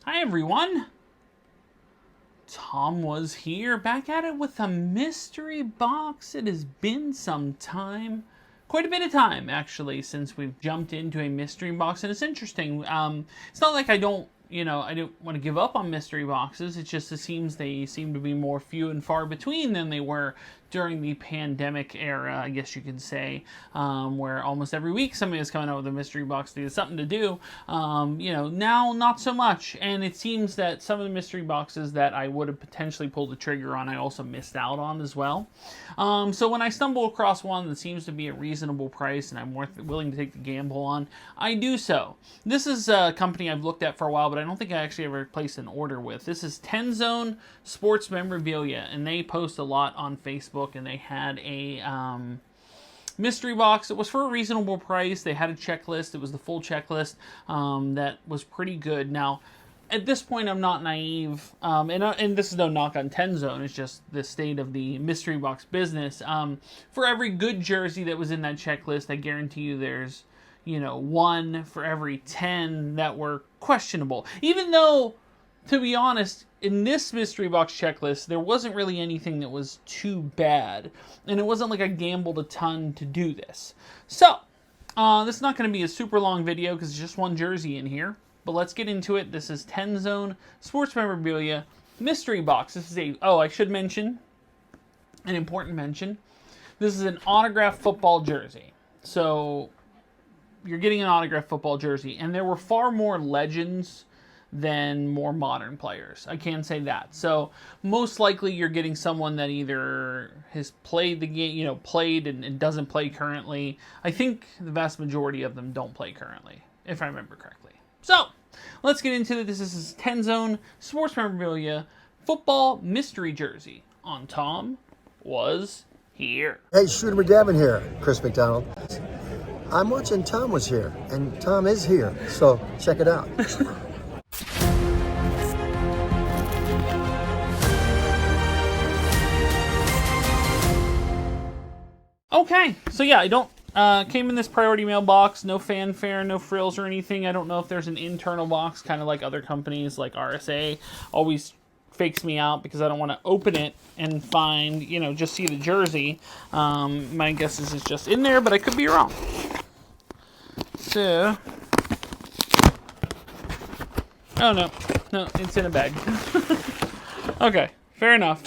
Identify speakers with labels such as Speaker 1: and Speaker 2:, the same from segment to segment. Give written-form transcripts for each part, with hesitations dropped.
Speaker 1: Hi everyone! Tom was here, back at it with a mystery box. It has been some time. Quite a bit of time, actually, since we've jumped into a mystery box, and it's interesting. It's not like I don't want to give up on mystery boxes. It just seems they seem to be more few and far between than they were during the pandemic era, I guess you could say, where almost every week somebody is coming out with a mystery box to get something to do. Now not so much, and it seems that some of the mystery boxes that I would have potentially pulled the trigger on, I also missed out on as well. So when I stumble across one that seems to be a reasonable price and I'm willing to take the gamble on, I do so. This is a company I've looked at for a while, but I don't think I actually ever placed an order with. This is Tennzone Sports Memorabilia, and they post a lot on Facebook, and they had a mystery box. It was for a reasonable price. They had a checklist. It was the full checklist that was pretty good. Now, at this point, I'm not naive, and this is no knock on Tennzone. It's just the state of the mystery box business. For every good jersey that was in that checklist, I guarantee you there's one for every 10 that were questionable. Even though, to be honest, in this mystery box checklist, there wasn't really anything that was too bad. And it wasn't like I gambled a ton to do this. So, this is not going to be a super long video because it's just one jersey in here. But let's get into it. This is Tennzone Sports Memorabilia mystery box. This is I should mention, an important mention. This is an autographed football jersey. So, you're getting an autographed football jersey, and there were far more legends than more modern players. I can say that. So most likely you're getting someone that either has played the game, played and doesn't play currently. I think the vast majority of them don't play currently, if I remember correctly. So let's get into it. This is Tennzone Sports Memorabilia football mystery jersey on Tom Was Here.
Speaker 2: Hey, Shooter McGavin here, Chris McDonald. I'm watching Tom Was Here, and Tom is here, so check it out.
Speaker 1: Okay, so yeah, I don't came in this priority mail box, no fanfare, no frills or anything. I don't know if there's an internal box, kind of like other companies like RSA always fakes me out because I don't want to open it and find, just see the jersey. My guess is it's just in there, but I could be wrong. So, oh no, it's in a bag. Okay, fair enough.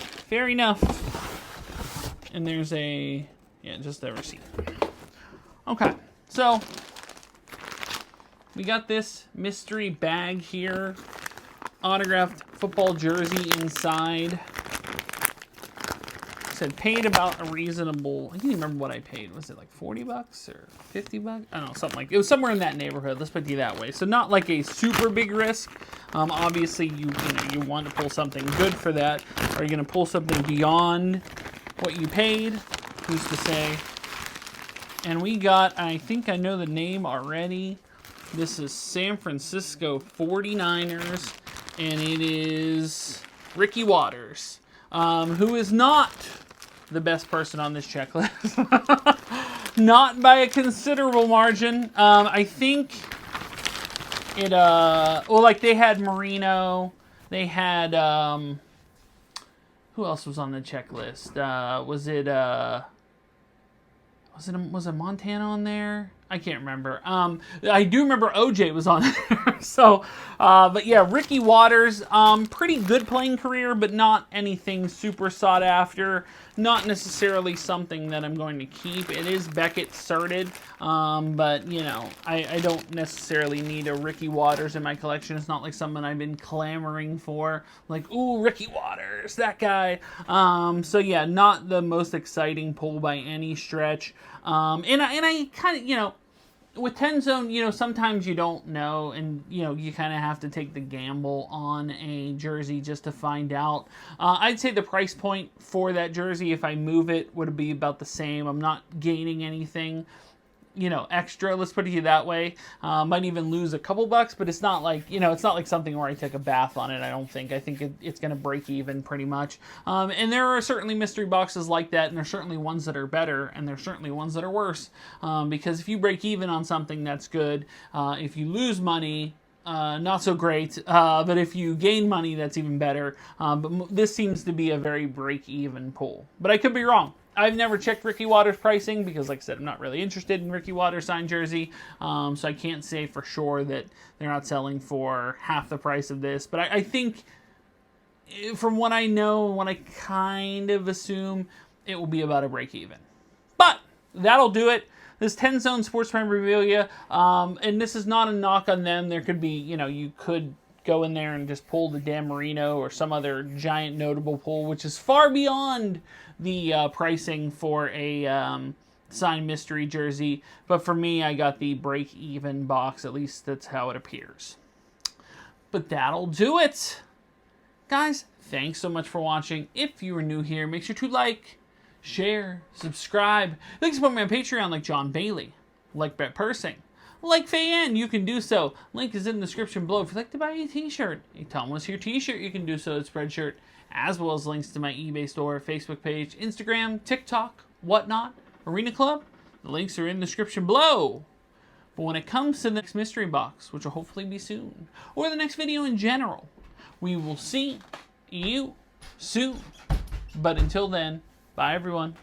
Speaker 1: And there's just a receipt. Okay, so we got this mystery bag here, autographed football jersey inside. Said paid about a reasonable, I can't even remember what I paid. Was it like $40 or $50? I don't know, something like, it was somewhere in that neighborhood. Let's put it that way. So not like a super big risk. Obviously you want to pull something good for that. Are you going to pull something beyond what you paid? Who's to say? And we got, I think I know the name already. This is San Francisco 49ers, and it is Ricky Watters, who is not the best person on this checklist. Not by a considerable margin. I think it, they had Marino, they had, who else was on the checklist? Was it Montana on there? I can't remember. I do remember OJ was on there. So, but yeah, Ricky Watters, pretty good playing career, but not anything super sought after. Not necessarily something that I'm going to keep. It is Beckett certed, but I don't necessarily need a Ricky Watters in my collection. It's not like someone I've been clamoring for, like, ooh, Ricky Watters, that guy. So yeah, not the most exciting pull by any stretch. And I kind of, with Tennzone, sometimes you don't know, and, you kind of have to take the gamble on a jersey just to find out. I'd say the price point for that jersey, if I move it, would be about the same. I'm not gaining anything, extra, let's put it that way. Might even lose a couple bucks, but it's not like, it's not like something where I take a bath on it, I don't think. I think it's going to break even pretty much. And there are certainly mystery boxes like that, and there's certainly ones that are better, and there's certainly ones that are worse. Because if you break even on something, that's good. If you lose money, not so great. But if you gain money, that's even better. But this seems to be a very break-even pull. But I could be wrong. I've never checked Ricky Watters' pricing because, like I said, I'm not really interested in Ricky Watters' signed jersey. So I can't say for sure that they're not selling for half the price of this. But I think, from what I know and what I kind of assume, it will be about a break-even. But that'll do it. This Tennzone sports memorabilia, and this is not a knock on them. There could be, you could go in there and just pull the Dan Marino or some other giant notable pull, which is far beyond the pricing for a signed mystery jersey. But for me, I got the break-even box. At least that's how it appears. But that'll do it. Guys, thanks so much for watching. If you are new here, make sure to like, share, subscribe. You can support me on Patreon like John Bailey, like Brett Persing, like Faye. You can do so. Link is in the description below. If you'd like to buy a t-shirt, a TomWasHere t-shirt, you can do so at Spreadshirt, as well as links to my eBay store, Facebook page, Instagram, TikTok, whatnot, Arena Club. The links are in the description below. But when it comes to the next mystery box, which will hopefully be soon, or the next video in general, we will see you soon. But until then, bye everyone.